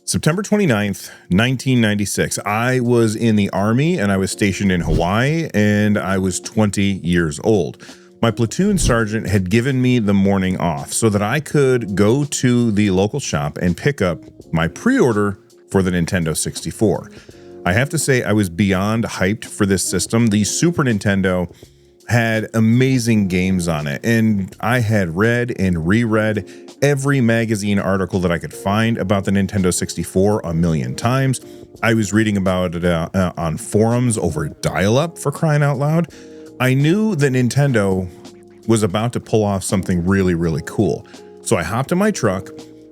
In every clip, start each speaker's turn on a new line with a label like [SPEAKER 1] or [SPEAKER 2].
[SPEAKER 1] September 29th, 1996. I was in the Army and I was stationed in Hawaii and I was 20 years old. My platoon sergeant had given me the morning off so that I could go to the local shop and pick up my pre-order for the Nintendo 64. I have to say I was beyond hyped for this system. The Super Nintendo had amazing games on it, and I had read and reread every magazine article that I could find about the Nintendo 64 a million times. I was reading about it on forums over dial-up, for crying out loud. I knew that Nintendo was about to pull off something really, really cool. So I hopped in my truck,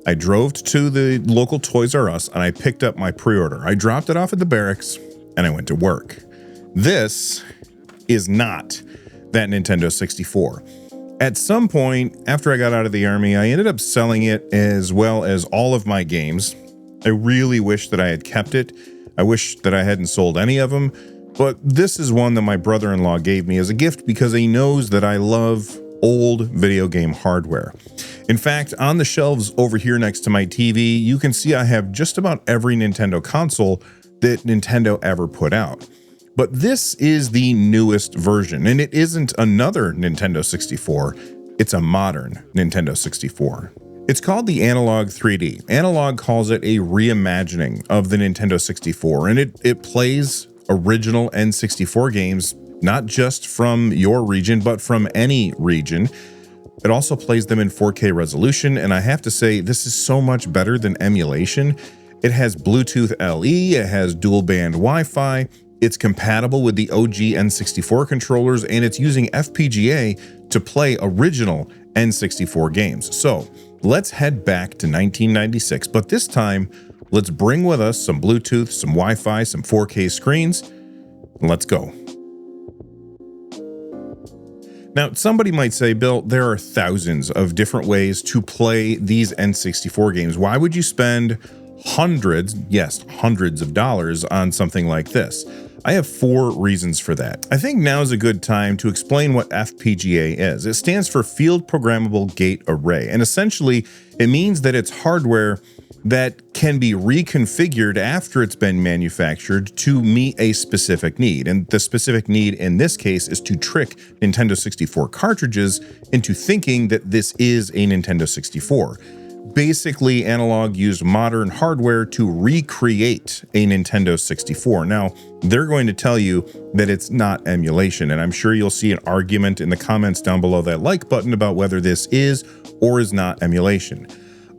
[SPEAKER 1] I drove to the local Toys R Us, and I picked up my pre-order. I dropped it off at the barracks, and I went to work. This is not that Nintendo 64. At some point after I got out of the Army, I ended up selling it as well as all of my games. I really wish that I had kept it. I wish that I hadn't sold any of them, but this is one that my brother-in-law gave me as a gift because he knows that I love old video game hardware. In fact, on the shelves over here next to my TV, you can see I have just about every Nintendo console that Nintendo ever put out. But this is the newest version, and it isn't another Nintendo 64, it's a modern Nintendo 64. It's called the Analogue 3D. Analogue calls it a reimagining of the Nintendo 64, and it plays original N64 games, not just from your region, but from any region. It also plays them in 4K resolution, and I have to say, this is so much better than emulation. It has Bluetooth LE, it has dual band Wi-Fi, it's compatible with the OG N64 controllers, and it's using FPGA to play original N64 games. So let's head back to 1996, but this time, let's bring with us some Bluetooth, some Wi-Fi, some 4K screens, and let's go. Now, somebody might say, Bill, there are thousands of different ways to play these N64 games. Why would you spend hundreds, yes, hundreds of dollars on something like this? I have 4 reasons for that. I think now is a good time to explain what FPGA is. It stands for Field Programmable Gate Array, and essentially it means that it's hardware that can be reconfigured after it's been manufactured to meet a specific need. And the specific need in this case is to trick Nintendo 64 cartridges into thinking that this is a Nintendo 64. Basically, Analogue used modern hardware to recreate a Nintendo 64. Now, they're going to tell you that it's not emulation, and I'm sure you'll see an argument in the comments down below that like button about whether this is or is not emulation.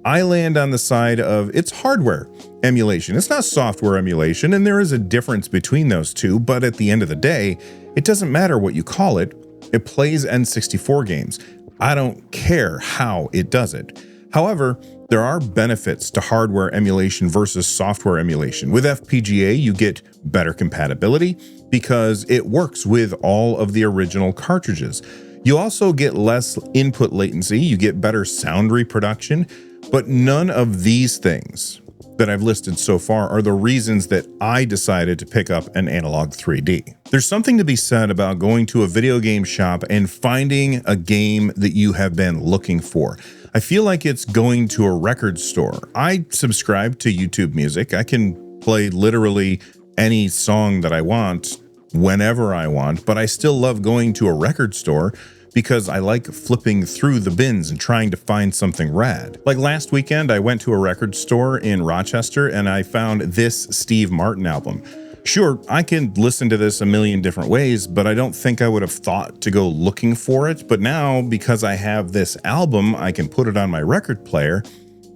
[SPEAKER 1] I land on the side of it's hardware emulation. It's not software emulation, and there is a difference between those two, but at the end of the day, it doesn't matter what you call it. It plays N64 games. I don't care how it does it. However, there are benefits to hardware emulation versus software emulation. With FPGA, you get better compatibility because it works with all of the original cartridges. You also get less input latency, you get better sound reproduction, but none of these things that I've listed so far are the reasons that I decided to pick up an Analogue 3D. There's something to be said about going to a video game shop and finding a game that you have been looking for. I feel like it's going to a record store. I subscribe to YouTube Music. I can play literally any song that I want whenever I want, but I still love going to a record store because I like flipping through the bins and trying to find something rad. Like last weekend, I went to a record store in Rochester and I found this Steve Martin album. Sure, I can listen to this a million different ways, but I don't think I would have thought to go looking for it. But now, because I have this album, I can put it on my record player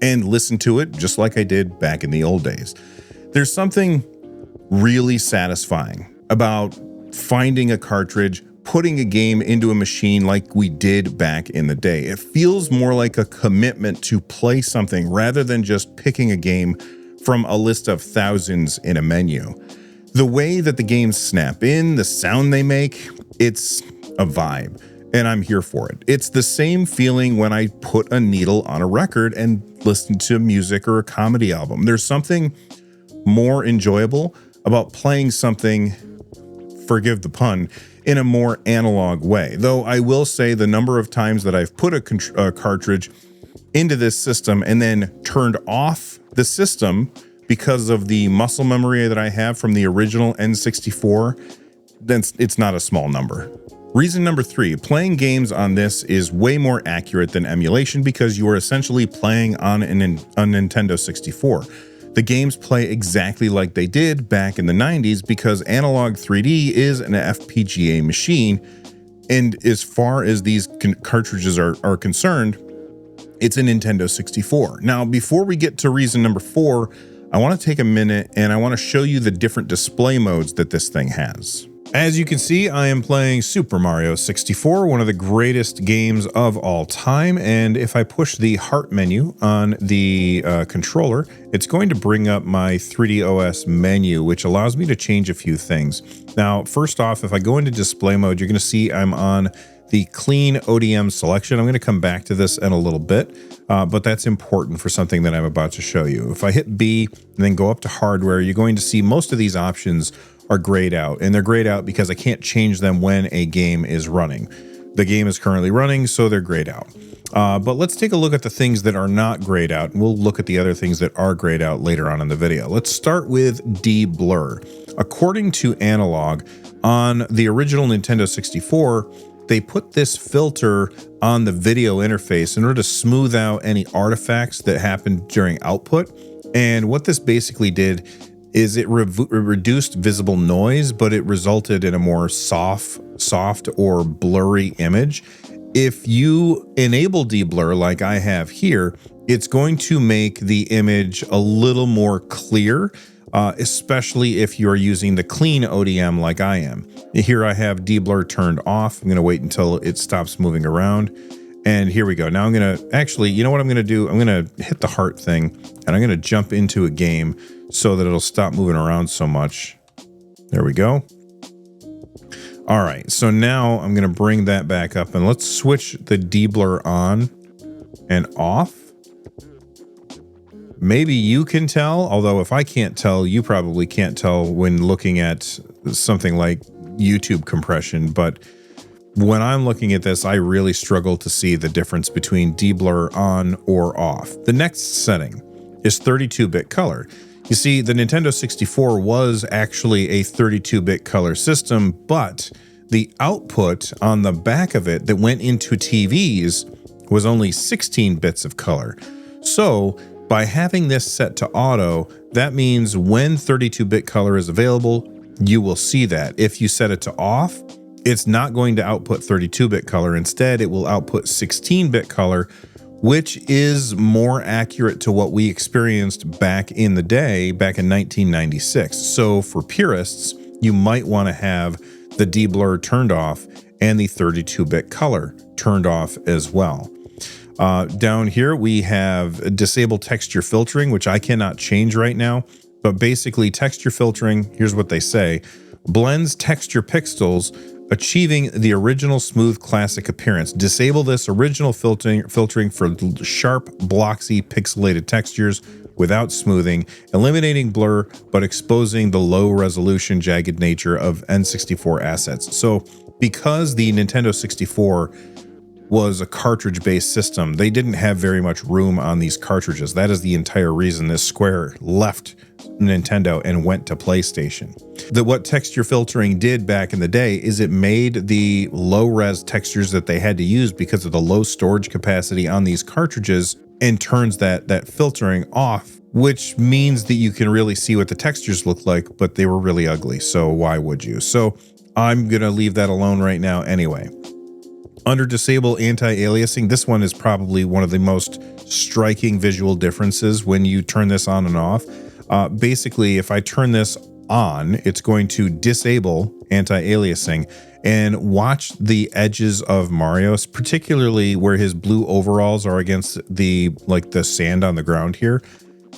[SPEAKER 1] and listen to it just like I did back in the old days. There's something really satisfying about finding a cartridge, putting a game into a machine like we did back in the day. It feels more like a commitment to play something rather than just picking a game from a list of thousands in a menu. The way that the games snap in, the sound they make, it's a vibe, and I'm here for it. It's the same feeling when I put a needle on a record and listen to music or a comedy album. There's something more enjoyable about playing something, forgive the pun, in a more analog way. Though I will say the number of times that I've put a cartridge into this system and then turned off the system because of the muscle memory that I have from the original N64, then it's not a small number. Reason number 3, playing games on this is way more accurate than emulation because you are essentially playing on a Nintendo 64. The games play exactly like they did back in the 90s because Analogue 3D is an FPGA machine. And as far as these cartridges are concerned, it's a Nintendo 64. Now, before we get to reason number 4, I want to take a minute and I want to show you the different display modes that this thing has. As you can see, I am playing Super Mario 64, one of the greatest games of all time. And if I push the heart menu on the controller, it's going to bring up my 3DOS menu, which allows me to change a few things. Now, first off, if I go into display mode, you're going to see I'm on the clean ODM selection. I'm going to come back to this in a little bit, but that's important for something that I'm about to show you. If I hit B and then go up to hardware, you're going to see most of these options are grayed out, and they're grayed out because I can't change them when a game is running. The game is currently running, so they're grayed out. But let's take a look at the things that are not grayed out, and we'll look at the other things that are grayed out later on in the video. Let's start with de-blur. According to Analogue, on the original Nintendo 64, they put this filter on the video interface in order to smooth out any artifacts that happened during output. And what this basically did is it reduced visible noise, but it resulted in a more soft or blurry image. If you enable de-blur like I have here, it's going to make the image a little more clear, especially if you're using the clean ODM like I am. Here I have de-blur turned off. I'm going to wait until it stops moving around. And here we go. Now I'm going to actually, you know what I'm going to do? I'm going to hit the heart thing and I'm going to jump into a game so that it'll stop moving around so much. There we go. All right, so now I'm going to bring that back up and let's switch the de-blur on and off. Maybe you can tell, although if I can't tell, you probably can't tell when looking at something like YouTube compression. But when I'm looking at this, I really struggle to see the difference between de-blur on or off. The next setting is 32-bit color. You see, the Nintendo 64 was actually a 32-bit color system, but the output on the back of it that went into TVs was only 16 bits of color. So by having this set to auto, that means when 32-bit color is available, you will see that. If you set it to off, it's not going to output 32-bit color. Instead, it will output 16-bit color, which is more accurate to what we experienced back in the day, back in 1996. So for purists, you might want to have the de-blur turned off and the 32-bit color turned off as well. Down here, we have disable texture filtering, which I cannot change right now. But basically, texture filtering, here's what they say, blends texture pixels, achieving the original smooth classic appearance. Disable this original filtering for sharp, bloxy, pixelated textures without smoothing, eliminating blur, but exposing the low resolution, jagged nature of N64 assets. So because the Nintendo 64 was a cartridge-based system, they didn't have very much room on these cartridges. That is the entire reason this Square left Nintendo and went to PlayStation. What texture filtering did back in the day is it made the low-res textures that they had to use because of the low storage capacity on these cartridges and turns that filtering off, which means that you can really see what the textures look like, but they were really ugly, so why would you? So I'm gonna leave that alone right now anyway. Under disable anti-aliasing, this one is probably one of the most striking visual differences when you turn this on and off. Basically, if I turn this on, it's going to disable anti-aliasing and watch the edges of Mario, particularly where his blue overalls are against the sand on the ground here.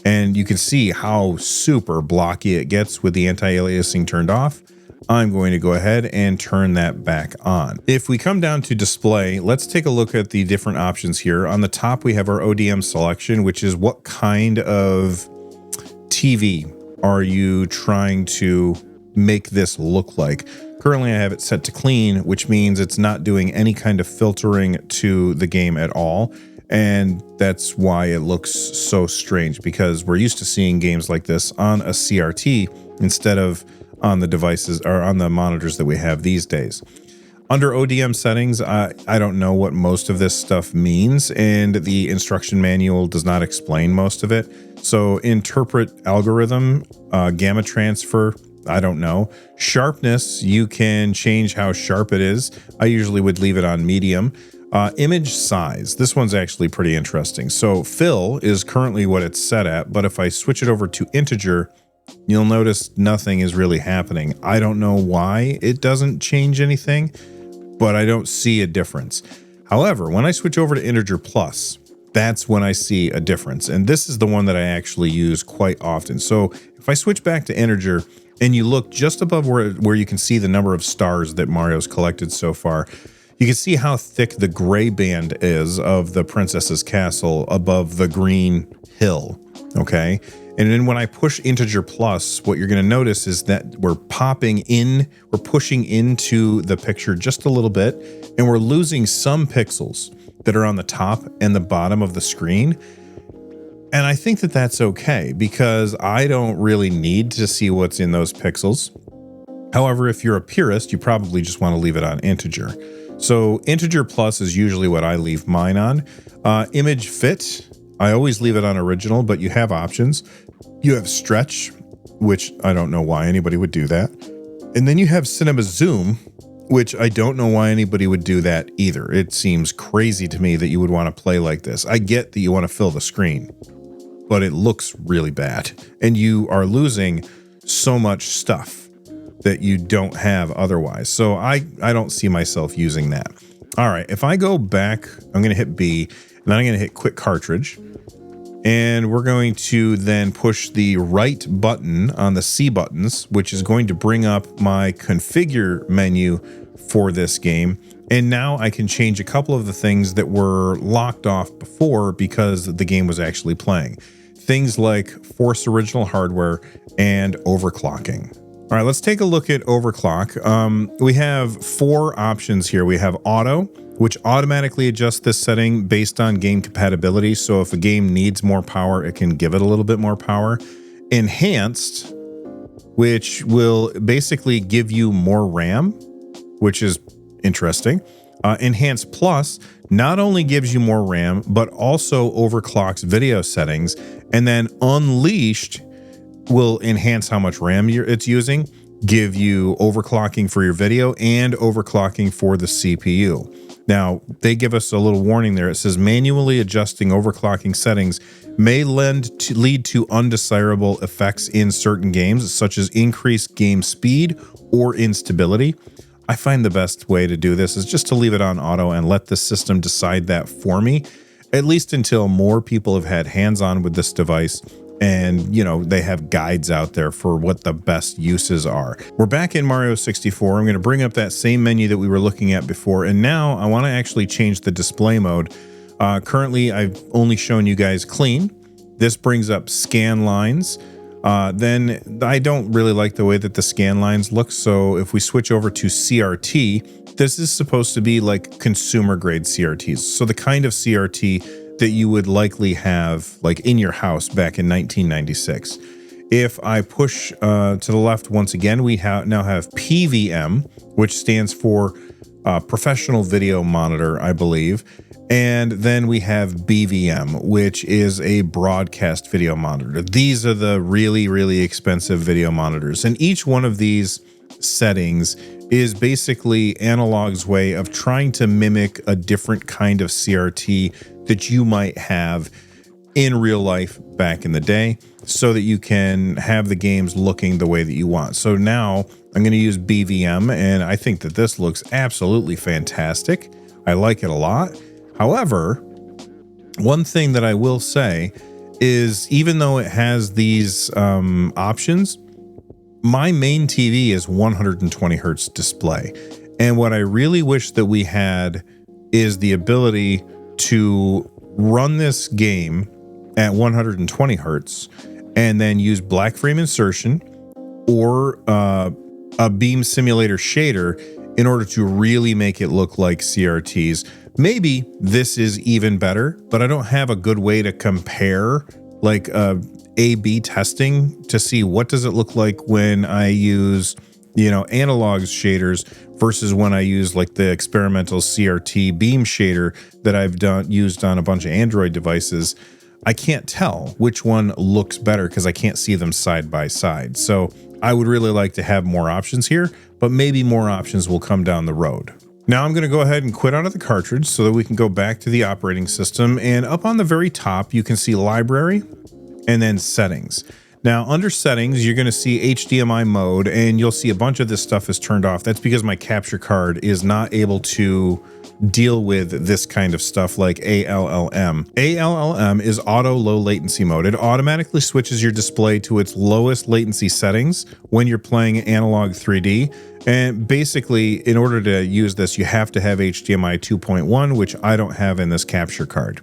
[SPEAKER 1] And you can see how super blocky it gets with the anti-aliasing turned off. I'm going to go ahead and turn that back on. If we come down to display, let's take a look at the different options here. On the top, we have our ODM selection, which is what kind of TV are you trying to make this look like? Currently, I have it set to clean, which means it's not doing any kind of filtering to the game at all. And that's why it looks so strange, because we're used to seeing games like this on a CRT instead of on the devices or on the monitors that we have these days. Under ODM settings, I don't know what most of this stuff means, and the instruction manual does not explain most of it. So interpret algorithm, gamma transfer, I don't know. Sharpness, you can change how sharp it is. I usually would leave it on medium. Image size, this one's actually pretty interesting. So fill is currently what it's set at, but if I switch it over to integer, you'll notice nothing is really happening. I don't know why it doesn't change anything, but I don't see a difference. However, when I switch over to integer plus, that's when I see a difference. And this is the one that I actually use quite often. So if I switch back to integer and you look just above where you can see the number of stars that Mario's collected so far, you can see how thick the gray band is of the princess's castle above the green hill, okay? And then when I push integer plus, what you're going to notice is that we're pushing into the picture just a little bit, and we're losing some pixels that are on the top and the bottom of the screen. And I think that that's okay, because I don't really need to see what's in those pixels. However, if you're a purist, you probably just want to leave it on integer. So integer plus is usually what I leave mine on. Image fit, I always leave it on original, but you have options. You have stretch, which I don't know why anybody would do that. And then you have cinema zoom, which I don't know why anybody would do that either. It seems crazy to me that you would want to play like this. I get that you want to fill the screen, but it looks really bad. And you are losing so much stuff that you don't have otherwise. So I don't see myself using that. All right, if I go back, I'm going to hit B, and then I'm going to hit quick cartridge. And we're going to then push the right button on the C buttons, which is going to bring up my configure menu for this game. And now I can change a couple of the things that were locked off before because the game was actually playing. Things like force original hardware and overclocking. All right, let's take a look at overclock. We have 4 options here. We have auto, which automatically adjusts this setting based on game compatibility. So if a game needs more power, it can give it a little bit more power. Enhanced, which will basically give you more RAM, which is interesting. Enhanced Plus not only gives you more RAM, but also overclocks video settings. And then Unleashed will enhance how much RAM it's using, give you overclocking for your video and overclocking for the CPU. Now, they give us a little warning there. It says manually adjusting overclocking settings may lead to undesirable effects in certain games, such as increased game speed or instability. I find the best way to do this is just to leave it on auto and let the system decide that for me, at least until more people have had hands-on with this device. And, you know, they have guides out there for what the best uses are. We're back in Mario 64. I'm going to bring up that same menu that we were looking at before. And now I want to actually change the display mode. Currently, I've only shown you guys clean. This brings up scan lines. Then I don't really like the way that the scan lines look. So if we switch over to CRT, this is supposed to be like consumer grade CRTs. So the kind of CRT that you would likely have like in your house back in 1996. If I push to the left once again, we now have PVM, which stands for Professional Video Monitor, I believe. And then we have BVM, which is a broadcast video monitor. These are the really, really expensive video monitors. And each one of these settings is basically Analogue's way of trying to mimic a different kind of CRT that you might have in real life back in the day so that you can have the games looking the way that you want. So now I'm going to use BVM, and I think that this looks absolutely fantastic. I like it a lot. However, one thing that I will say is even though it has these options, my main TV is 120 hertz display. And what I really wish that we had is the ability to run this game at 120 hertz and then use black frame insertion or a beam simulator shader in order to really make it look like CRTs. Maybe this is even better, but I don't have a good way to compare like A/B testing to see what does it look like when I use, Analogue's shaders versus when I use like the experimental CRT beam shader that I've used on a bunch of Android devices. I can't tell which one looks better because I can't see them side by side. So I would really like to have more options here, but maybe more options will come down the road. Now I'm going to go ahead and quit out of the cartridge so that we can go back to the operating system. And up on the very top, you can see library and then settings. Now under settings, you're going to see HDMI mode and you'll see a bunch of this stuff is turned off. That's because my capture card is not able to deal with this kind of stuff like ALLM. ALLM is auto low latency mode. It automatically switches your display to its lowest latency settings when you're playing Analogue 3D. And basically, in order to use this, you have to have HDMI 2.1, which I don't have in this capture card.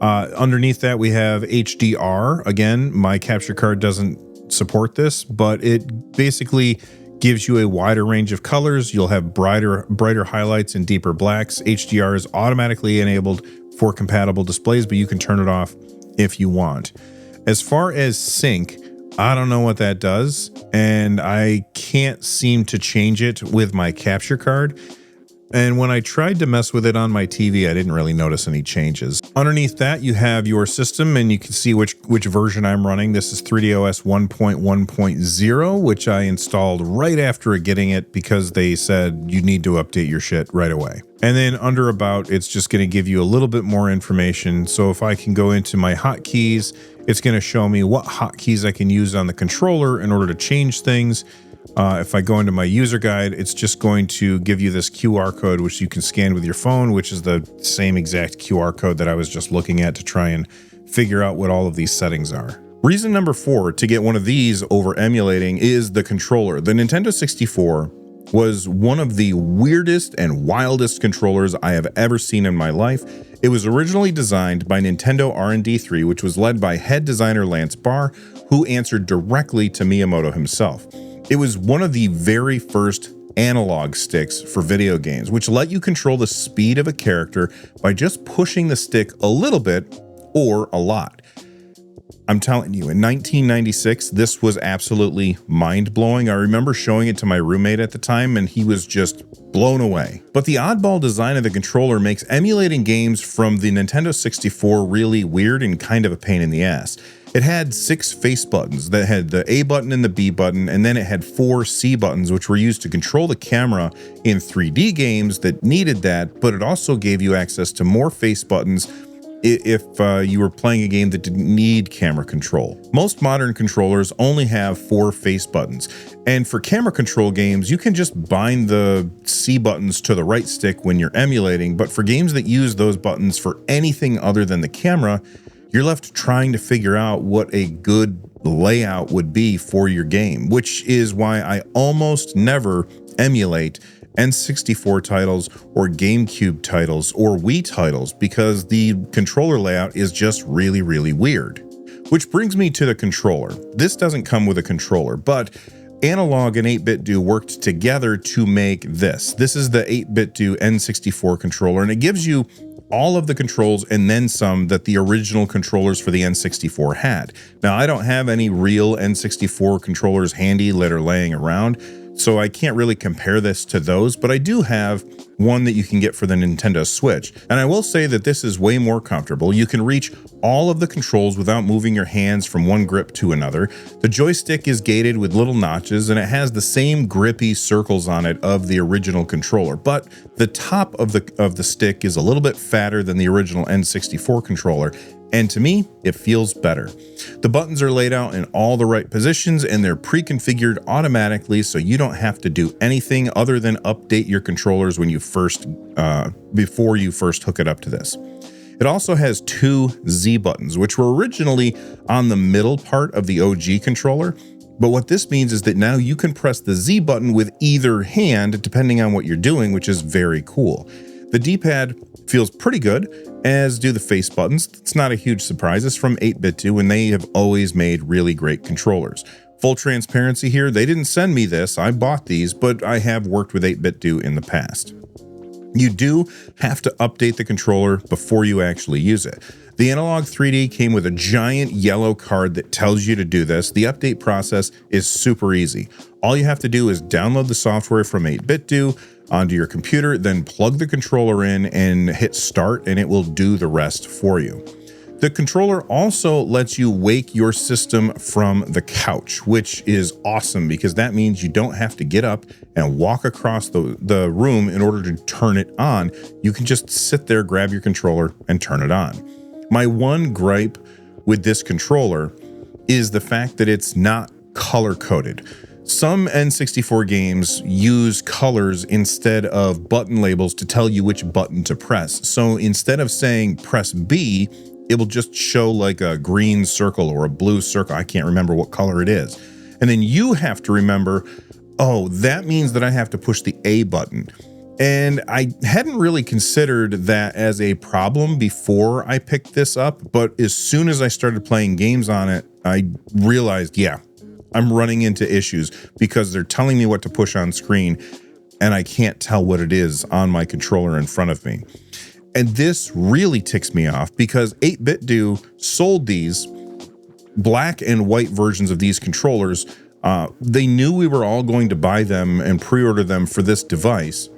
[SPEAKER 1] Underneath that, we have HDR. Again, my capture card doesn't support this, but it basically gives you a wider range of colors. You'll have brighter highlights and deeper blacks. HDR is automatically enabled for compatible displays, but you can turn it off if you want. As far as sync, I don't know what that does, and I can't seem to change it with my capture card. And when I tried to mess with it on my TV, I didn't really notice any changes. Underneath that, you have your system, and you can see which version I'm running. This is 3DOS 1.1.0, which I installed right after getting it because they said you need to update your shit right away. And then under About, it's just going to give you a little bit more information. So if I can go into my hotkeys, it's going to show me what hotkeys I can use on the controller in order to change things. If I go into my user guide, it's just going to give you this QR code, which you can scan with your phone, which is the same exact QR code that I was just looking at to try and figure out what all of these settings are. Reason number 4 to get one of these over emulating is the controller. The Nintendo 64 was one of the weirdest and wildest controllers I have ever seen in my life. It was originally designed by Nintendo R&D 3, which was led by head designer Lance Barr, who answered directly to Miyamoto himself. It was one of the very first analog sticks for video games, which let you control the speed of a character by just pushing the stick a little bit or a lot. I'm telling you, in 1996, this was absolutely mind-blowing. I remember showing it to my roommate at the time, and he was just blown away. But the oddball design of the controller makes emulating games from the Nintendo 64 really weird and kind of a pain in the ass. It had 6 face buttons that had the A button and the B button, and then it had 4 C buttons, which were used to control the camera in 3D games that needed that, but it also gave you access to more face buttons if you were playing a game that didn't need camera control. Most modern controllers only have 4 face buttons, and for camera control games, you can just bind the C buttons to the right stick when you're emulating, but for games that use those buttons for anything other than the camera, you're left trying to figure out what a good layout would be for your game, which is why I almost never emulate N64 titles or GameCube titles or Wii titles because the controller layout is just really, really weird. Which brings me to the controller. This doesn't come with a controller, but Analogue and 8BitDo worked together to make this. This is the 8BitDo N64 controller, and it gives you all of the controls and then some that the original controllers for the N64 had. Now, I don't have any real N64 controllers handy that are laying around, so I can't really compare this to those, but I do have one that you can get for the Nintendo Switch. And I will say that this is way more comfortable. You can reach all of the controls without moving your hands from one grip to another. The joystick is gated with little notches, and it has the same grippy circles on it of the original controller, but the top of the stick is a little bit fatter than the original N64 controller, and to me, it feels better. The buttons are laid out in all the right positions, and they're pre-configured automatically, so you don't have to do anything other than update your controllers when you before you first hook it up to this. It also has 2 Z buttons, which were originally on the middle part of the OG controller. But what this means is that now you can press the Z button with either hand, depending on what you're doing, which is very cool. The D-pad feels pretty good, as do the face buttons. It's not a huge surprise. It's from 8BitDo, and they have always made really great controllers. Full transparency here, they didn't send me this. I bought these, but I have worked with 8BitDo in the past. You do have to update the controller before you actually use it. The Analogue 3D came with a giant yellow card that tells you to do this. The update process is super easy. All you have to do is download the software from 8BitDo onto your computer, then plug the controller in and hit start, and it will do the rest for you. The controller also lets you wake your system from the couch, which is awesome because that means you don't have to get up and walk across the room in order to turn it on. You can just sit there, grab your controller, and turn it on. My one gripe with this controller is the fact that it's not color-coded. Some N64 games use colors instead of button labels to tell you which button to press. So instead of saying press B, it will just show like a green circle or a blue circle. I can't remember what color it is. And then you have to remember, oh, that means that I have to push the A button. And I hadn't really considered that as a problem before I picked this up. But as soon as I started playing games on it, I realized, yeah, I'm running into issues because they're telling me what to push on screen and I can't tell what it is on my controller in front of me. And this really ticks me off because 8BitDo sold these black and white versions of these controllers. They knew we were all going to buy them and pre-order them for this device.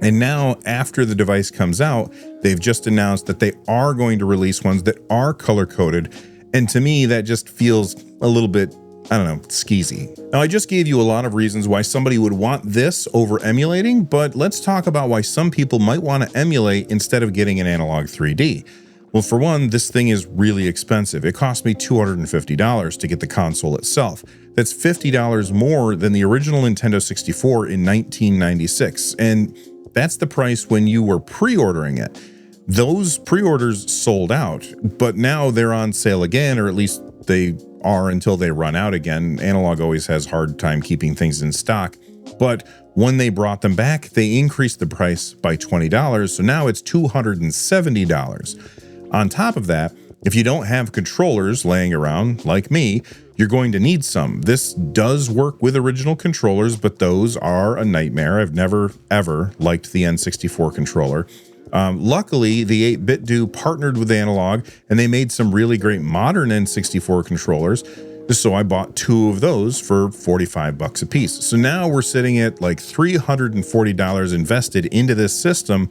[SPEAKER 1] And now after the device comes out, they've just announced that they are going to release ones that are color-coded. And to me, that just feels a little bit, I don't know, skeezy. Now, I just gave you a lot of reasons why somebody would want this over emulating, but let's talk about why some people might want to emulate instead of getting an Analogue 3D. Well, for one, this thing is really expensive. It cost me $250 to get the console itself. That's $50 more than the original Nintendo 64 in 1996. And that's the price when you were pre-ordering it. Those pre-orders sold out, but now they're on sale again, or at least they are until they run out again. Analogue always has a hard time keeping things in stock. But when they brought them back, they increased the price by $20. So now it's $270. On top of that, if you don't have controllers laying around like me, you're going to need some. This does work with original controllers, but those are a nightmare. I've never, ever liked the N64 controller. Luckily, the 8BitDo partnered with Analogue, and they made some really great modern N64 controllers. So I bought 2 of those for $45 a piece. So now we're sitting at like $340 invested into this system,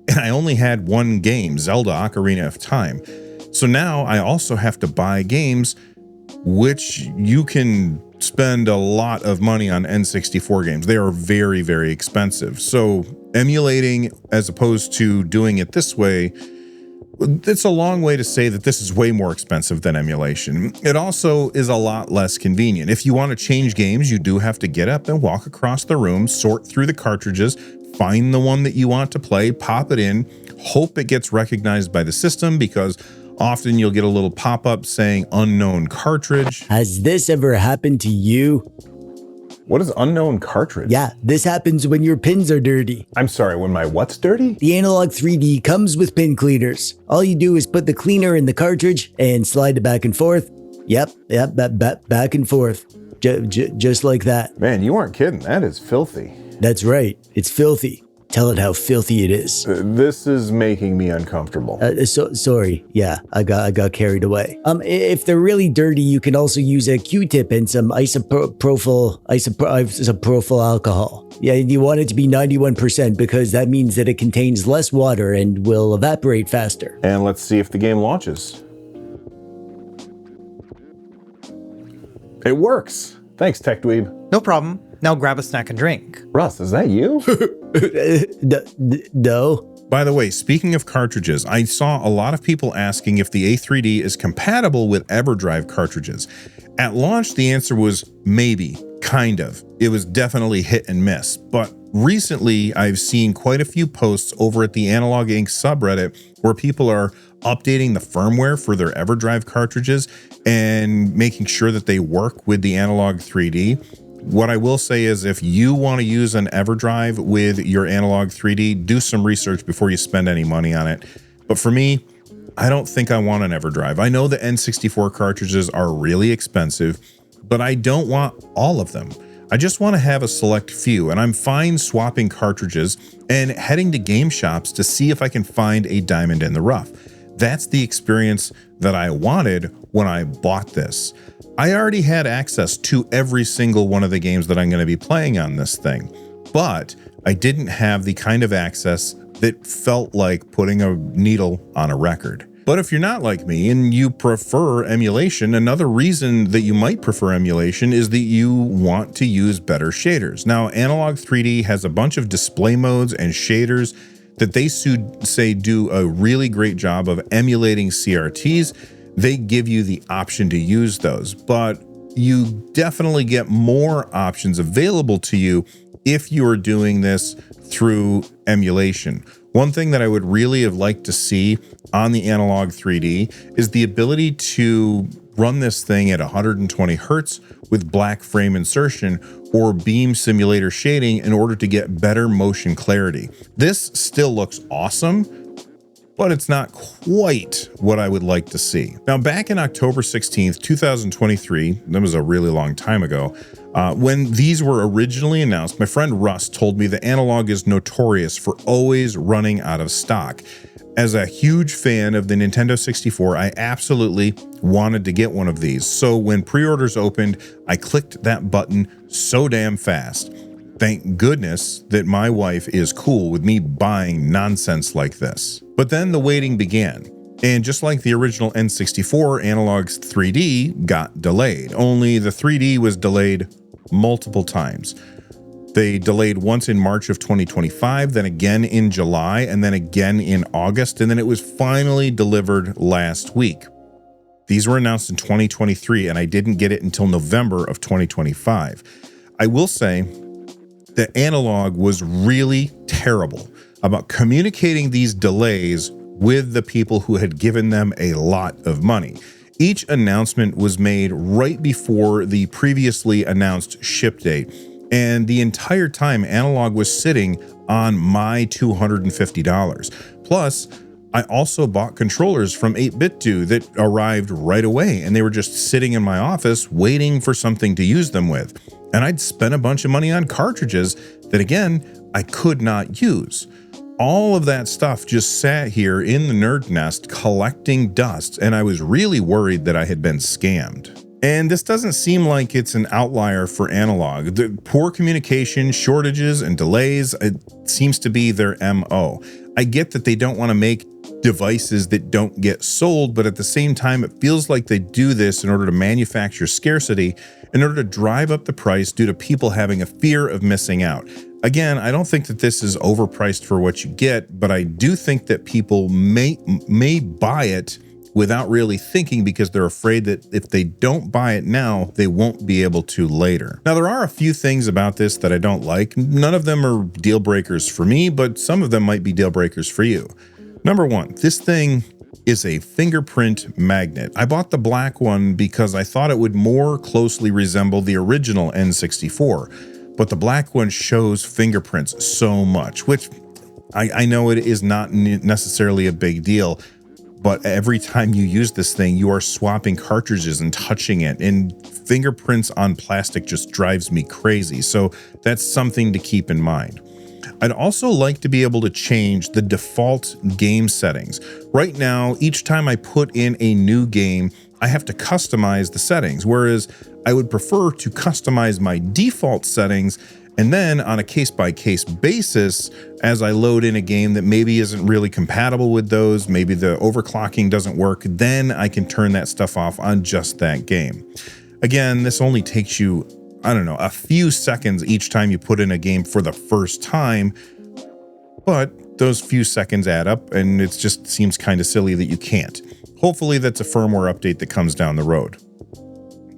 [SPEAKER 1] and I only had one game, Zelda Ocarina of Time. So now I also have to buy games, which you can spend a lot of money on N64 games. They are very, very expensive. So emulating as opposed to doing it this way, it's a long way to say that this is way more expensive than emulation. It also is a lot less convenient. If you want to change games, you do have to get up and walk across the room, sort through the cartridges, find the one that you want to play, pop it in, hope it gets recognized by the system, because often you'll get a little pop-up saying unknown cartridge.
[SPEAKER 2] Has this ever happened to you?
[SPEAKER 3] What is unknown cartridge?
[SPEAKER 2] Yeah, this happens when your pins are dirty.
[SPEAKER 3] I'm sorry, when my what's dirty?
[SPEAKER 2] The Analogue 3D comes with pin cleaners. All you do is put the cleaner in the cartridge and slide it back and forth. Yep, back and forth. Just like that.
[SPEAKER 3] Man, you weren't kidding. That is filthy.
[SPEAKER 2] That's right. It's filthy. Tell it how filthy it is.
[SPEAKER 3] This is making me uncomfortable.
[SPEAKER 2] Sorry. Yeah, I got carried away. If they're really dirty, you can also use a Q-tip and some isopropyl alcohol. Yeah, you want it to be 91% because that means that it contains less water and will evaporate faster.
[SPEAKER 3] And let's see if the game launches. It works. Thanks, Tech Dweeb.
[SPEAKER 4] No problem. Now grab a snack and drink.
[SPEAKER 3] Russ, is that you?
[SPEAKER 2] No.
[SPEAKER 1] By the way, speaking of cartridges, I saw a lot of people asking if the A3D is compatible with EverDrive cartridges. At launch, the answer was maybe, kind of. It was definitely hit and miss. But recently, I've seen quite a few posts over at the Analogue Inc. subreddit where people are updating the firmware for their EverDrive cartridges and making sure that they work with the Analogue 3D. What I will say is if you want to use an EverDrive with your Analogue 3D, do some research before you spend any money on it. But for me, I don't think I want an EverDrive. I know the N64 cartridges are really expensive, but I don't want all of them. I just want to have a select few, and I'm fine swapping cartridges and heading to game shops to see if I can find a diamond in the rough. That's the experience that I wanted when I bought this. I already had access to every single one of the games that I'm going to be playing on this thing, but I didn't have the kind of access that felt like putting a needle on a record. But if you're not like me and you prefer emulation, another reason that you might prefer emulation is that you want to use better shaders. Now, Analogue 3D has a bunch of display modes and shaders that they say do a really great job of emulating CRTs. They give you the option to use those, but you definitely get more options available to you if you are doing this through emulation. One thing that I would really have liked to see on the Analogue 3D is the ability to run this thing at 120 hertz with black frame insertion or beam simulator shading in order to get better motion clarity. This still looks awesome, but it's not quite what I would like to see. Now, back in October 16th, 2023, that was a really long time ago, when these were originally announced, my friend Russ told me that Analogue is notorious for always running out of stock. As a huge fan of the Nintendo 64, I absolutely wanted to get one of these. So when pre-orders opened, I clicked that button so damn fast. Thank goodness that my wife is cool with me buying nonsense like this. But then the waiting began. And just like the original N64, Analogue's 3D got delayed. Only the 3D was delayed multiple times. They delayed once in March of 2025, then again in July, and then again in August, and then it was finally delivered last week. These were announced in 2023, and I didn't get it until November of 2025. I will say that Analogue was really terrible about communicating these delays with the people who had given them a lot of money. Each announcement was made right before the previously announced ship date, and the entire time Analogue was sitting on my $250. Plus, I also bought controllers from 8BitDo that arrived right away, and they were just sitting in my office waiting for something to use them with. And I'd spent a bunch of money on cartridges that, again, I could not use. All of that stuff just sat here in the NerdNest collecting dust, and I was really worried that I had been scammed. And this doesn't seem like it's an outlier for Analogue. The poor communication, shortages, and delays, it seems to be their MO. I get that they don't want to make devices that don't get sold, but at the same time, it feels like they do this in order to manufacture scarcity, in order to drive up the price due to people having a fear of missing out. Again, I don't think that this is overpriced for what you get, but I do think that people may buy it without really thinking because they're afraid that if they don't buy it now, they won't be able to later. Now, there are a few things about this that I don't like. None of them are deal breakers for me, but some of them might be deal breakers for you. Number one, this thing is a fingerprint magnet. I bought the black one because I thought it would more closely resemble the original N64. But the black one shows fingerprints so much, which I know it is not necessarily a big deal, but every time you use this thing, you are swapping cartridges and touching it, and fingerprints on plastic just drives me crazy. So that's something to keep in mind. I'd also like to be able to change the default game settings. Right now, each time I put in a new game, I have to customize the settings, whereas I would prefer to customize my default settings, and then on a case-by-case basis, as I load in a game that maybe isn't really compatible with those, maybe the overclocking doesn't work, then I can turn that stuff off on just that game. Again, this only takes you, I don't know, a few seconds each time you put in a game for the first time, but those few seconds add up, and it just seems kind of silly that you can't. Hopefully that's a firmware update that comes down the road.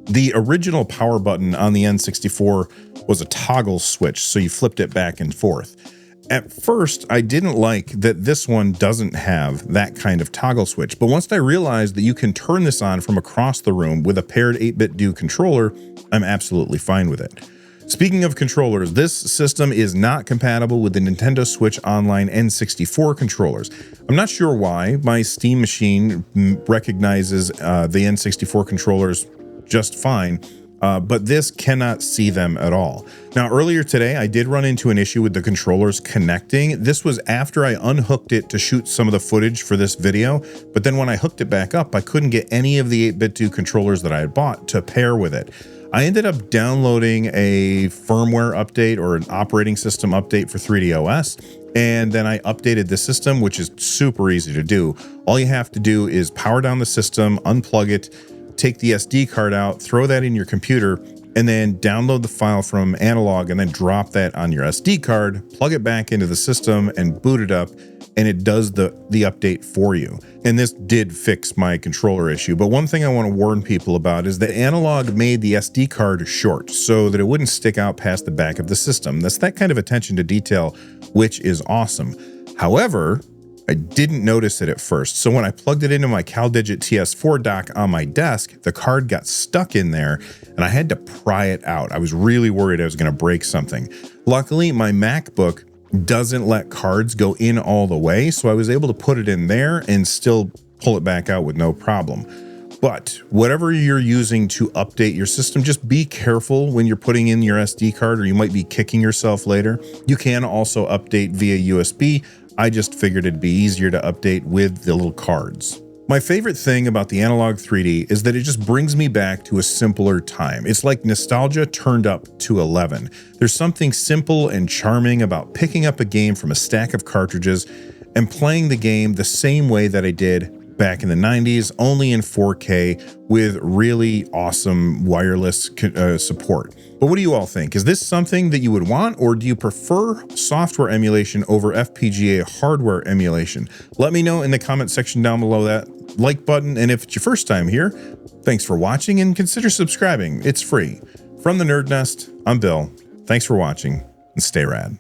[SPEAKER 1] The original power button on the N64 was a toggle switch, so you flipped it back and forth. At first, I didn't like that this one doesn't have that kind of toggle switch, but once I realized that you can turn this on from across the room with a paired 8BitDo controller, I'm absolutely fine with it. Speaking of controllers, this system is not compatible with the Nintendo Switch Online N64 controllers. I'm not sure why. My Steam machine recognizes the N64 controllers just fine, but this cannot see them at all. Now, earlier today, I did run into an issue with the controllers connecting. This was after I unhooked it to shoot some of the footage for this video, but then when I hooked it back up, I couldn't get any of the 8BitDo controllers that I had bought to pair with it. I ended up downloading a firmware update or an operating system update for 3DOS, and then I updated the system, which is super easy to do. All you have to do is power down the system, unplug it, take the SD card out, throw that in your computer, and then download the file from Analogue and then drop that on your SD card, plug it back into the system and boot it up, and it does the update for you. And this did fix my controller issue. But one thing I want to warn people about is that Analogue made the SD card short so that it wouldn't stick out past the back of the system. That's that kind of attention to detail, which is awesome. However, I didn't notice it at first. So when I plugged it into my CalDigit TS4 dock on my desk, the card got stuck in there and I had to pry it out. I was really worried I was going to break something. Luckily, my MacBook doesn't let cards go in all the way, so I was able to put it in there and still pull it back out with no problem. But whatever you're using to update your system, just be careful when you're putting in your SD card or you might be kicking yourself later. You can also update via USB. I just figured it'd be easier to update with the little cards. My favorite thing about the Analogue 3D is that it just brings me back to a simpler time. It's like nostalgia turned up to 11. There's something simple and charming about picking up a game from a stack of cartridges and playing the game the same way that I did back in the 90s, only in 4K with really awesome wireless support. But what do you all think? Is this something that you would want, or do you prefer software emulation over FPGA hardware emulation? Let me know in the comment section down below that like button. And if it's your first time here, thanks for watching and consider subscribing. It's free. From the Nerd Nest, I'm Bill. Thanks for watching and stay rad.